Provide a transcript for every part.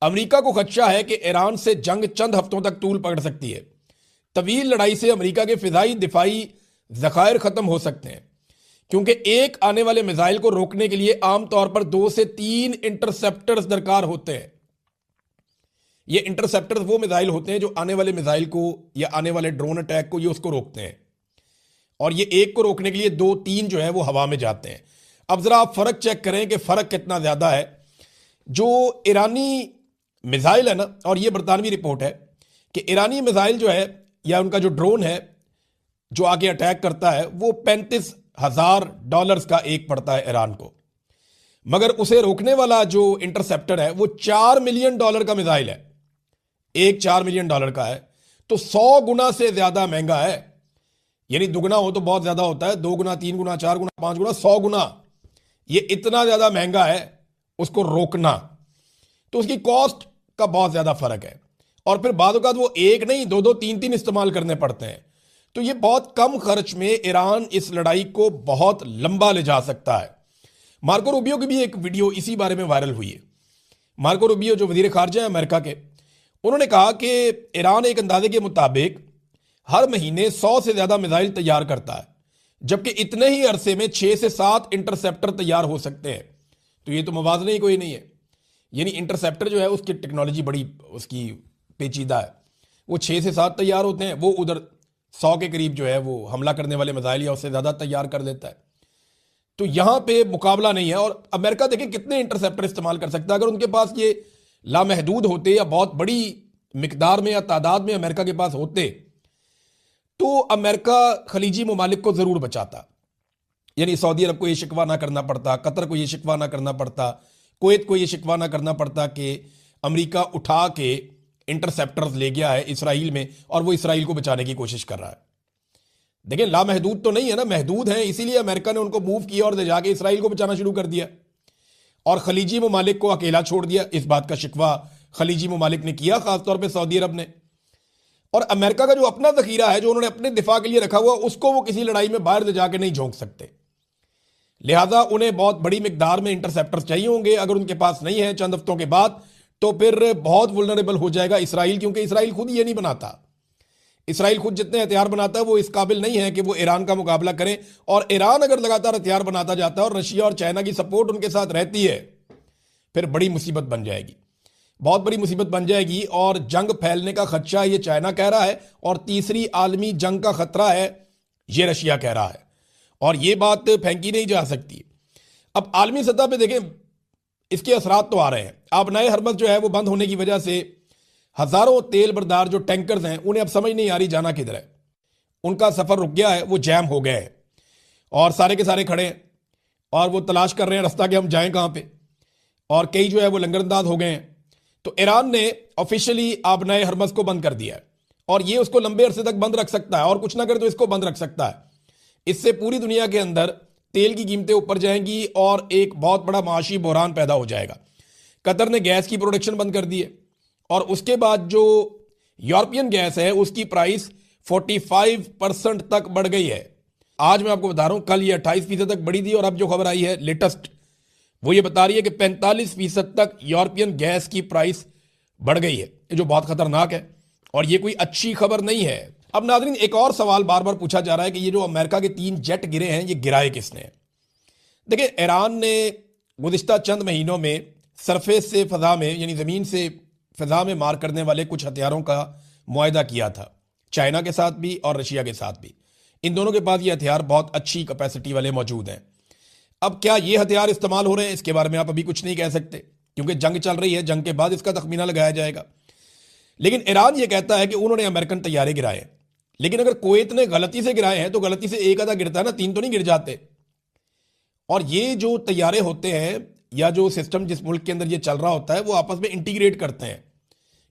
America को खदशा है कि ईरान से जंग चंद हफ्तों तक तूल पकड़ सकती है। तवील लड़ाई से अमेरिका के फिजाई दिफाई जखायर खत्म हो सकते हैं, क्योंकि एक आने वाले मिसाइल को रोकने के लिए आमतौर पर 2 से 3 इंटरसेप्टर्स दरकार होते हैं। ये इंटरसेप्टर्स वो मिसाइल होते हैं जो आने वाले मिसाइल को या आने वाले ड्रोन अटैक को ये उसको रोकते हैं, और ये एक को रोकने के लिए 2-3 जो है वो हवा में जाते हैं। अब जरा आप फर्क चेक करें कि फर्क कितना ज्यादा है। जो ईरानी मिसाइल है ना, और ये बरतानवी रिपोर्ट है कि ईरानी मिसाइल जो है या उनका जो ड्रोन है जो आगे अटैक करता है वो $35,000 का एक पड़ता है ईरान को, मगर उसे रोकने वाला जो इंटरसेप्टर है वो $4 मिलियन का मिसाइल है। एक $4 मिलियन का है, तो 100 गुना से ज्यादा महंगा है। यानी दुगना हो तो बहुत ज्यादा होता है, 2 गुना, 3 गुना, 4 गुना, 5 गुना, 100 गुना, ये इतना ज्यादा महंगा है उसको रोकना। तो उसकी कॉस्ट का बहुत ज्यादा फर्क है, और फिर बाद औक़ात वो एक नहीं 2-2, 3-3 इस्तेमाल करने पड़ते हैं। तो ये बहुत कम खर्च में ईरान इस लड़ाई को बहुत लंबा ले जा सकता है। मार्को रूबियो की भी एक वीडियो इसी बारे में वायरल हुई है। मार्को रूबियो जो वजीर खारजा है अमेरिका के, उन्होंने कहा कि ईरान एक अंदाजे के मुताबिक हर महीने 100 से ज्यादा मिसाइल तैयार करता है, जबकि इतने ही अरसे में 6 से 7 इंटरसेप्टर तैयार हो सकते हैं। तो ये तो मुवाज़ना ही कोई नहीं है। यानी इंटरसेप्टर जो है उसकी टेक्नोलॉजी बड़ी उसकी पेचीदा है। वो 6 से 7 तैयार होते हैं, वो उधर 100 के करीब जो है वो हमला करने वाले मिसाइल या उससे ज्यादा तैयार कर देता है। तो यहां पे मुकाबला नहीं है। और अमेरिका देखिए कितने इंटरसेप्टर इस्तेमाल कर सकता है। अगर उनके पास ये लामहदूद होते या बहुत बड़ी मिकदार में या तादाद में अमेरिका के पास होते, तो अमेरिका खलीजी ममालिक को जरूर बचाता। यानी सऊदी अरब को यह शिकवा ना करना पड़ता, कतर को यह शिकवा ना करना पड़ता, कुवैत को यह शिकवा ना करना पड़ता कि अमेरिका उठा के इंटरसेप्टर्स ले गया है इसराइल में और वो इसराइल को बचाने की कोशिश कर रहा है। देखिए लामहदूद तो नहीं है ना, महदूद है, इसीलिए अमेरिका ने उनको मूव किया और ले जाके इसराइल को बचाना शुरू कर दिया और खलीजी ममालिक को अकेला छोड़ दिया। इस बात का शिकवा खलीजी ममालिक ने किया, खासतौर पर सऊदी अरब ने। और अमेरिका का जो अपना जखीरा है जो उन्होंने अपने दिफा के लिए रखा हुआ, उसको वो किसी लड़ाई में बाहर ले जाके नहीं झोंक सकते। लिहाजा उन्हें बहुत बड़ी मिकदार में इंटरसेप्टर्स चाहिए होंगे। अगर उनके पास नहीं है चंद हफ्तों के बाद, तो फिर बहुत वुल्नरेबल हो जाएगा इसराइल, क्योंकि इसराइल खुद ये नहीं बनाता। इसराइल खुद जितने हथियार बनाता है वो इस काबिल नहीं है कि वो ईरान का मुकाबला करें। और ईरान अगर लगातार हथियार बनाता जाता है और रशिया और चाइना की सपोर्ट उनके साथ रहती है, फिर बड़ी मुसीबत बन जाएगी, बहुत बड़ी मुसीबत बन जाएगी। और जंग फैलने का खदशा ये चाइना कह रहा है, और तीसरी आलमी जंग का खतरा है ये रशिया कह रहा है, और ये बात फेंकी नहीं जा सकती। अब आलमी सतह पे देखें इसके असरात तो आ रहे हैं। अब नए हरमज जो है वो बंद होने की वजह से हजारों तेल बरदार जो टैंकर्स हैं उन्हें अब समझ नहीं आ रही जाना किधर है। उनका सफर रुक गया है, वो जैम हो गए हैं और सारे के सारे खड़े हैं और वो तलाश कर रहे हैं रास्ता कि हम जाएं कहां पे, और कई जो है वो लंगरअंदाज हो गए हैं। तो ईरान ने ऑफिशियली अब नए हरमज को बंद कर दिया है, और ये उसको लंबे अरसे तक बंद रख सकता है, और कुछ ना करे तो इसको बंद रख सकता है। इससे पूरी दुनिया के अंदर तेल की कीमतें ऊपर जाएंगी और एक बहुत बड़ा माशी बहरान पैदा हो जाएगा। कतर ने गैस की प्रोडक्शन बंद कर दी है, और उसके बाद जो यूरोपियन गैस है उसकी प्राइस 45% तक बढ़ गई है। आज मैं आपको बता रहा हूं, कल ये 28% तक बढ़ी थी, और अब जो खबर आई है लेटेस्ट वो ये बता रही है कि 45% तक यूरोपियन गैस की प्राइस बढ़ गई है, जो बहुत खतरनाक है और ये कोई अच्छी खबर नहीं है। अब नाज़रीन एक और सवाल बार बार पूछा जा रहा है कि ये जो अमेरिका के 3 जेट गिरे हैं ये गिराए किसने। देखिए ईरान ने गुज़िश्ता चंद महीनों में सरफेस से फजा में, यानी जमीन से फिजा में मार करने वाले कुछ हथियारों का मुआहदा किया था, चाइना के साथ भी और रशिया के साथ भी। इन दोनों के पास ये हथियार बहुत अच्छी कैपेसिटी वाले मौजूद हैं। अब क्या ये हथियार इस्तेमाल हो रहे हैं, इसके बारे में आप अभी कुछ नहीं कह सकते, क्योंकि जंग चल रही है, जंग के बाद इसका तखमीना लगाया जाएगा। लेकिन ईरान ये कहता है कि उन्होंने अमेरिकन तैयारे गिराए। लेकिन अगर कुवैत ने गलती से गिराए हैं तो गलती से एक आधा गिरता है ना, 3 तो नहीं गिर जाते। और ये जो तैयारे होते हैं या जो सिस्टम जिस मुल्क के अंदर ये चल रहा होता है वो आपस में इंटीग्रेट करते हैं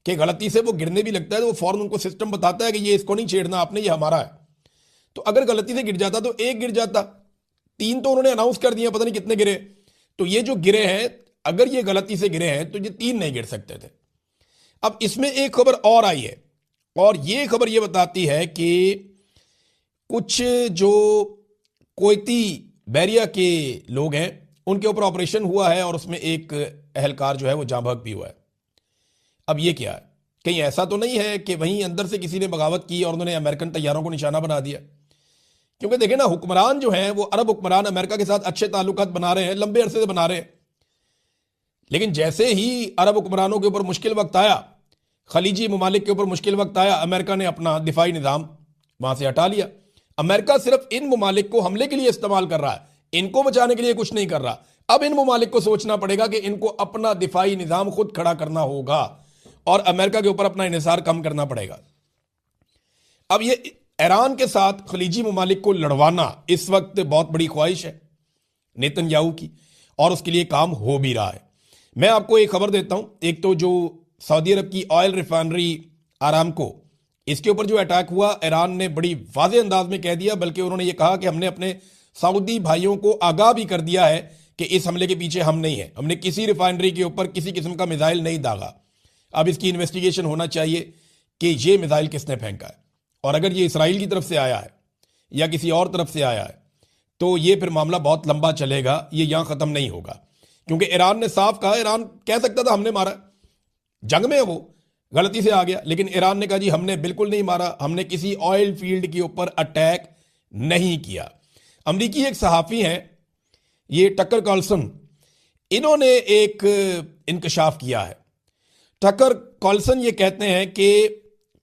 कि गलती से वो गिरने भी लगता है तो वो फौरन उनको सिस्टम बताता है कि ये इसको नहीं छेड़ना आपने, ये हमारा है। तो अगर गलती से गिर जाता तो एक गिर जाता, 3 तो उन्होंने अनाउंस कर दिया, पता नहीं कितने गिरे। तो ये जो गिरे हैं, अगर ये गलती से गिरे हैं तो ये 3 नहीं गिर सकते थे। अब इसमें एक खबर और आई है, और ये खबर ये बताती है कि कुछ जो कुवैती बैरिया के लोग हैं उनके ऊपर ऑपरेशन हुआ है और उसमें एक अहलकार जो है वो जाँ बहक भी हुआ है। अब ये क्या है, कहीं ऐसा तो नहीं है कि वहीं अंदर से किसी ने बगावत की और उन्होंने अमेरिकन तैयारों को निशाना बना दिया? क्योंकि देखें ना, हुक्मरान जो हैं वो अरब हुक्मरान अमेरिका के साथ अच्छे ताल्लुकात बना रहे हैं, लंबे अरसे से बना रहे हैं। लेकिन जैसे ही अरब हुक्मरानों के ऊपर मुश्किल वक्त आया, खलीजी ममालिक के ऊपर मुश्किल वक्त आया, अमेरिका ने अपना दिफाई निज़ाम वहां से हटा लिया। अमेरिका सिर्फ इन ममालिक को हमले के लिए इस्तेमाल कर रहा है, इनको बचाने के लिए कुछ नहीं कर रहा। अब इन ममालिक को सोचना पड़ेगा कि इनको अपना दिफाई निज़ाम खुद खड़ा करना होगा और अमेरिका के ऊपर अपना इन्हिसार कम करना पड़ेगा। अब ये ईरान के साथ खलीजी ममालिक को लड़वाना इस वक्त बहुत बड़ी ख्वाहिश है नेतन्याहू की, और उसके लिए काम हो भी रहा है। मैं आपको एक खबर देता हूं। एक तो जो सऊदी अरब की ऑयल रिफाइनरी आरामको, इसके ऊपर जो अटैक हुआ, ईरान ने बड़ी वाज़ेह अंदाज में कह दिया, बल्कि उन्होंने ये कहा कि हमने अपने सऊदी भाइयों को आगाह भी कर दिया है कि इस हमले के पीछे हम नहीं है, हमने किसी रिफाइनरी के ऊपर किसी किस्म का मिसाइल नहीं दागा। अब इसकी इन्वेस्टिगेशन होना चाहिए कि ये मिसाइल किसने फेंका है, और अगर ये इसराइल की तरफ से आया है या किसी और तरफ से आया है तो ये फिर मामला बहुत लंबा चलेगा, ये यहां खत्म नहीं होगा। क्योंकि ईरान ने साफ कहा, ईरान कह सकता था हमने मारा, जंग में है वो, गलती से आ गया, लेकिन ईरान ने कहा जी हमने बिल्कुल नहीं मारा, हमने किसी ऑयल फील्ड के ऊपर अटैक नहीं किया। अमरीकी एक सहाफ़ी हैं, ये टकर कार्लसन, इन्होंने एक इंकशाफ किया है। टकर कार्लसन ये कहते हैं कि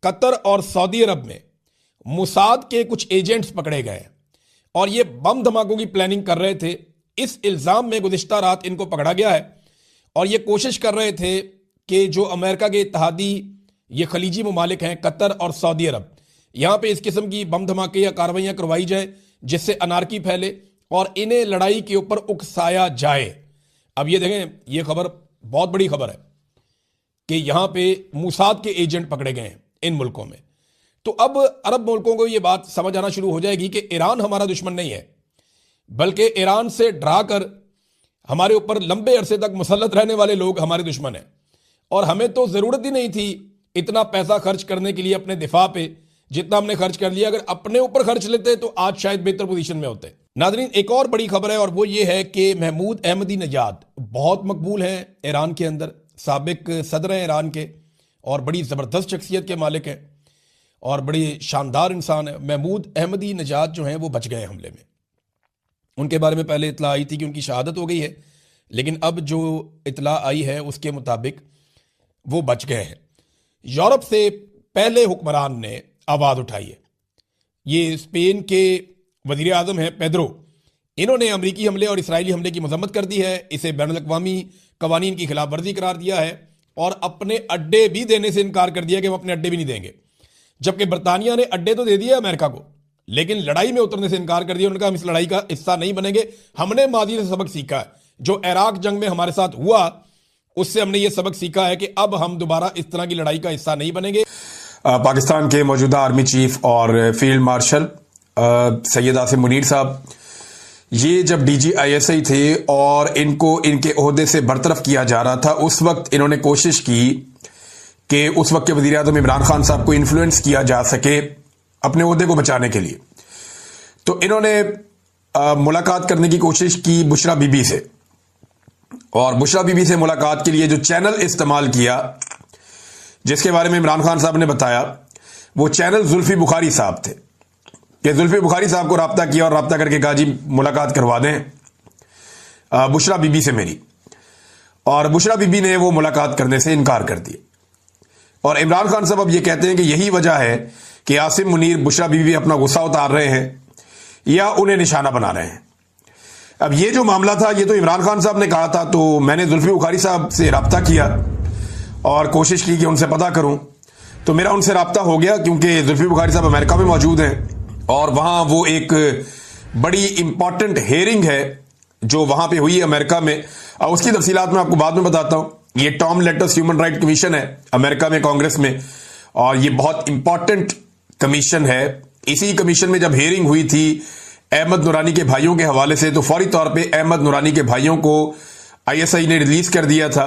कतर और सऊदी अरब में मुसाद के कुछ एजेंट्स पकड़े गए और ये बम धमाकों की प्लानिंग कर रहे थे। इस इल्ज़ाम में गुज़िश्ता रात इनको पकड़ा गया है और ये कोशिश कर रहे थे कि जो अमेरिका के इत्तेहादी ये खलीजी ममालिक हैं, कतर और सऊदी अरब, यहाँ पे इस किस्म की बम धमाके या कार्रवाइयाँ करवाई जाए जिससे अनारकी फैले और इन्हें लड़ाई के ऊपर उकसाया जाए। अब ये देखें, ये खबर बहुत बड़ी खबर है कि यहाँ पे मुसाद के एजेंट पकड़े गए हैं इन मुल्कों में। तो अब अरब मुल्कों को ये बात समझ आना शुरू हो जाएगी कि ईरान हमारा दुश्मन नहीं है, बल्कि ईरान से डरा कर हमारे ऊपर लंबे अरसे तक मुसल्लत रहने वाले लोग हमारे दुश्मन हैं। और हमें तो ज़रूरत ही नहीं थी इतना पैसा खर्च करने के लिए अपने दिफा पे, जितना हमने खर्च कर लिया। अगर अपने ऊपर खर्च लेते तो आज शायद बेहतर पोजीशन में होते। नाज़रीन, एक और बड़ी खबर है और वो ये है कि महमूद अहमदी नजाद बहुत मकबूल हैं ईरान के अंदर, साबिक सदर हैं ईरान के और बड़ी ज़बरदस्त शख्सियत के मालिक हैं और बड़ी शानदार इंसान है। महमूद अहमदी नजाद जो हैं वो बच गए हमले में। उनके बारे में पहले इतला आई थी कि उनकी शहादत हो गई है, लेकिन अब जो इतला आई है उसके मुताबिक वो बच गए हैं। यूरोप से पहले हुक्मरान ने आवाज़ उठाई है, ये स्पेन के वज़ीर आज़म हैं पेड्रो, इन्होंने अमरीकी हमले और इसराइली हमले की मजम्मत कर दी है, इसे बैनुल-अक़वामी कवानीन की खिलाफ वर्जी करार दिया है और अपने अड्डे भी देने से इनकार कर दिया कि हम अपने अड्डे भी नहीं देंगे। जबकि बरतानिया ने अड्डे तो दे दिया अमेरिका को, लेकिन लड़ाई में उतरने से इनकार कर दिया। उन्होंने कहा हम इस लड़ाई का हिस्सा नहीं बनेंगे। हमने माजी से सबक सीखा है, जो इराक जंग में हमारे साथ हुआ उससे हमने ये सबक सीखा है कि अब हम दोबारा इस तरह की लड़ाई का हिस्सा नहीं बनेंगे। पाकिस्तान के मौजूदा आर्मी चीफ और फील्ड मार्शल सैयद आसिम मुनीर साहब, ये जब DGISI थे और इनको इनके ओहदे से बरतरफ किया जा रहा था, उस वक्त इन्होंने कोशिश की कि उस वक्त के वज़ीर आज़म इमरान खान साहब को इन्फ्लुएंस किया जा सके अपने ओहदे को बचाने के लिए। तो इन्होंने मुलाकात करने की कोशिश की बुशरा बीबी से, और बुशरा बीबी से मुलाकात के लिए जो चैनल इस्तेमाल किया जिसके बारे में इमरान खान साहब ने बताया, वो चैनल जुल्फी बुखारी साहब थे। कि जुल्फी बुखारी साहब को राब्ता किया और राब्ता करके कहा जी मुलाकात करवा दें बुशरा बीबी से मेरी, और बुशरा बीबी ने वो मुलाकात करने से इनकार कर दिया। और इमरान खान साहब अब ये कहते हैं कि यही वजह है कि आसिम मुनीर बुशरा बीबी अपना गुस्सा उतार रहे हैं या उन्हें निशाना बना रहे हैं। अब ये जो मामला था ये तो इमरान खान साहब ने कहा था, तो मैंने जुल्फी बुखारी साहब से राब्ता किया और कोशिश की कि उनसे पता करूं, तो मेरा उनसे राब्ता हो गया क्योंकि जुल्फी बुखारी साहब अमेरिका में मौजूद हैं और वहां वो एक बड़ी इंपॉर्टेंट हेयरिंग है जो वहां पे हुई अमेरिका में। उसकी तफसीलात मैं आपको बाद में बताता हूं। ये Tom Lantos Human Right Commission है अमेरिका में, कांग्रेस में, और ये बहुत इंपॉर्टेंट कमीशन है। इसी कमीशन में जब हेयरिंग हुई थी अहमद नूरानी के भाइयों के हवाले से, तो फौरी तौर पे अहमद नूरानी के भाइयों को ISI ने रिलीज कर दिया था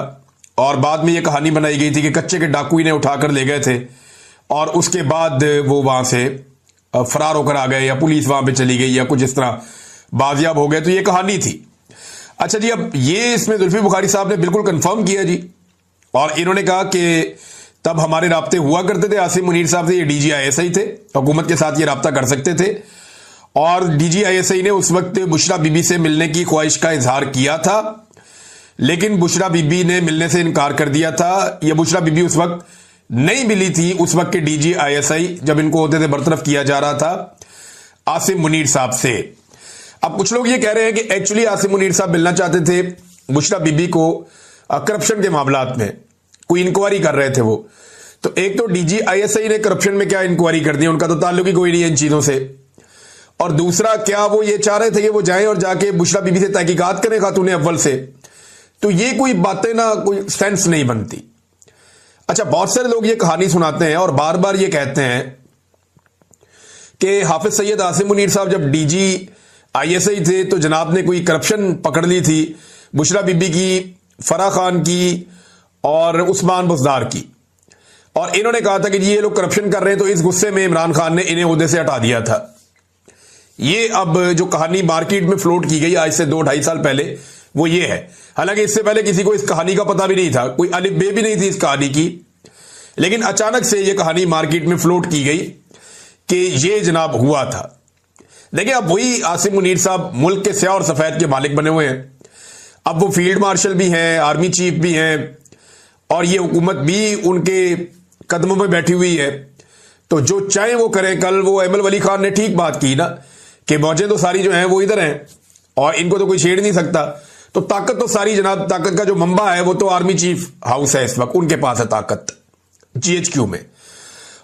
और बाद में यह कहानी बनाई गई थी कि कच्चे के डाकू इन्हें उठाकर ले गए थे और उसके बाद वो वहां से फरार होकर आ गए या पुलिस वहां पे चली गई या कुछ इस तरह बाजियाब हो गए। तो ये कहानी थी। अच्छा जी, अब ये इसमें जुल्फी बुखारी साहब ने बिल्कुल कंफर्म किया जी, और इन्होंने कहा कि तब हमारे राब्ते हुआ करते थे आसिम मुनीर साहब से, ये DGISI थे, हुकूमत के साथ ये राब्ता कर सकते थे। और DGISI ने उस वक्त बुशरा बीबी से मिलने की ख्वाहिश का इजहार किया था, लेकिन बुशरा बीबी ने मिलने से इनकार कर दिया था। यह बुशरा बीबी उस वक्त नहीं मिली थी, उस वक्त के DGISI जब इनको होते थे बरतरफ किया जा रहा था आसिम मुनीर साहब से। अब कुछ लोग ये कह रहे हैं कि एक्चुअली आसिम मुनीर साहब मिलना चाहते थे बुशरा बीबी को करप्शन के मामलात में, कोई इंक्वायरी कर रहे थे वो। तो एक तो DGISI ने करप्शन में क्या इंक्वायरी कर दी, उनका तो ताल्लुक ही कोई नहीं है इन चीजों से। और दूसरा, क्या वो ये चाह रहे थे कि वो जाएं और जाके बुशरा बीबी से तहकीकात करें खातून अव्वल से? तो ये कोई बातें ना, कोई सेंस नहीं बनती। अच्छा, बहुत सारे लोग ये कहानी सुनाते हैं और बार बार ये कहते हैं कि हाफिज सैयद आसिम मुनीर साहब जब DGISI थे तो जनाब ने कोई करप्शन पकड़ ली थी बुशरा बीबी की, फराह खान की और उस्मान बुज़दार की, और इन्होंने कहा था कि ये लोग करप्शन कर रहे हैं, तो इस गुस्से में इमरान खान ने इन्हें ओहदे से हटा दिया था। ये अब जो कहानी मार्केट में फ्लोट की गई आज से 2-2.5 साल पहले, वो ये है। हालांकि इससे पहले किसी को इस कहानी का पता भी नहीं था, कोई अलिफ बे भी नहीं थी इस कहानी की, लेकिन अचानक से ये कहानी मार्केट में फ्लोट की गई कि ये जनाब हुआ था। देखिए, अब वही आसिम मुनीर साहब मुल्क के स्याह और सफेद के मालिक बने हुए हैं। अब वो फील्ड मार्शल भी हैं, आर्मी चीफ भी हैं, और ये हुकूमत भी उनके कदमों में बैठी हुई है। तो जो चाहे वो करें। कल वो अहमद वली खान ने ठीक बात की ना कि मौजें तो सारी जो हैं वो इधर हैं और इनको तो कोई छेड़ नहीं सकता। तो ताकत तो सारी जनाब, ताकत का जो मंबा है वो तो आर्मी चीफ हाउस है, इस वक्त उनके पास है ताकत, GHQ में।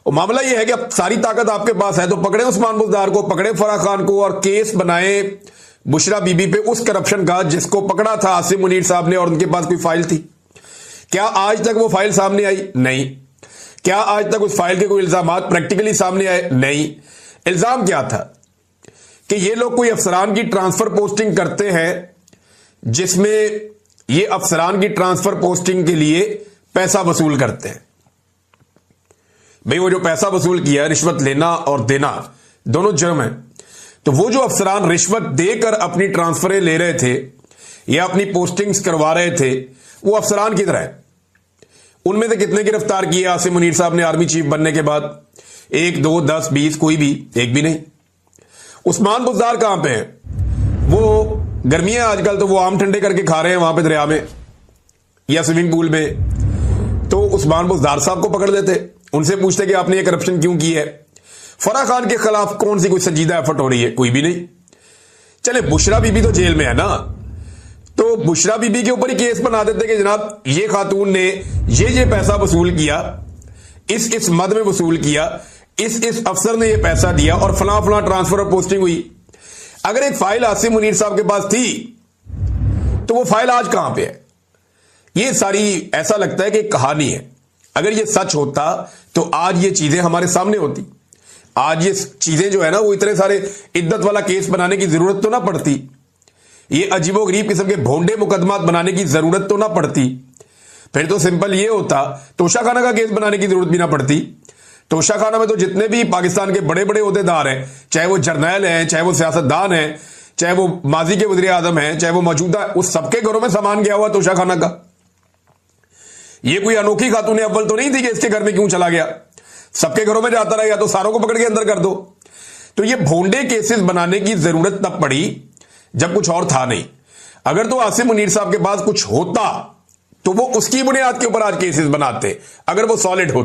और मामला ये है कि अब सारी ताकत आपके पास है, तो पकड़े उस्मान बुज़दार को, पकड़े फराह खान को, और केस बनाए बुशरा बीबी पे उस करप्शन का जिसको पकड़ा था आसिम मुनीर साहब ने, और उनके पास कोई फाइल थी। क्या आज तक वो फाइल सामने आई? नहीं। क्या आज तक उस फाइल के कोई इल्जाम प्रैक्टिकली सामने आए? नहीं। इल्जाम क्या था कि ये लोग कोई अफसरान की ट्रांसफर पोस्टिंग करते हैं, जिसमें ये अफसरान की ट्रांसफर पोस्टिंग के लिए पैसा वसूल करते हैं। भाई, वो जो पैसा वसूल किया, रिश्वत लेना और देना दोनों जुर्म है। तो वो जो अफसरान रिश्वत देकर अपनी ट्रांसफरें ले रहे थे या अपनी पोस्टिंग्स करवा रहे थे, वो अफसरान किधर है? उनमें से कितने गिरफ्तार किए आसिम मुनीर साहब ने आर्मी चीफ बनने के बाद? 1, 2, 10, 20? कोई भी, एक भी नहीं। उस्मान बुज़दार कहां पे है? वो गर्मियां आजकल, तो वो आम ठंडे करके खा रहे हैं वहां पे दरिया में या स्विमिंग पूल में। तो उस्मान बुज़दार साहब को पकड़ लेते, उनसे पूछते कि आपने ये करप्शन क्यों की है। फराह खान के खिलाफ कौन सी कोई संजीदा एफर्ट हो रही है? कोई भी नहीं। चले, बुशरा बीबी तो जेल में है ना, तो बुशरा बीबी के ऊपर ही केस बना देते कि जनाब ये खातून ने ये पैसा वसूल किया, इस मद में वसूल किया, इस अफसर ने ये पैसा दिया और फलां फलां ट्रांसफर और पोस्टिंग हुई। अगर एक फाइल आसिम मुनीर साहब के पास थी तो वो फाइल आज कहां पे है? ये सारी ऐसा लगता है कि कहानी है। अगर ये सच होता तो आज ये चीजें हमारे सामने होती। आज ये चीजें जो है ना, वो इतने सारे इद्दत वाला केस बनाने की जरूरत तो ना पड़ती, ये अजीबोगरीब किस्म के भोंडे मुकदमात बनाने की जरूरत तो ना पड़ती। फिर तो सिंपल ये होता, तोशा खाना का केस बनाने की जरूरत भी ना पड़ती। तोशा खाना में तो जितने भी पाकिस्तान के बड़े बड़े ओहदेदार हैं, चाहे वो जर्नैल हैं, चाहे वो सियासतदान हैं, चाहे वो माजी के वज़ीर आज़म हैं, चाहे वो मौजूदा, उस सबके घरों में सामान गया हुआ तोशा खाना का। ये कोई अनोखी खातून अव्वल तो नहीं थी कि इसके घर में क्यों चला गया, सबके घरों में जाता रहा, या तो सारों को पकड़ के अंदर कर दो। तो ये भोंडे केसेस बनाने की जरूरत तब पड़ी जब कुछ और था नहीं। अगर तो आसिम मुनीर साहब के पास कुछ होता तो वो उसकी बुनियाद के ऊपर आज केसेस बनाते, अगर वो सॉलिड होते।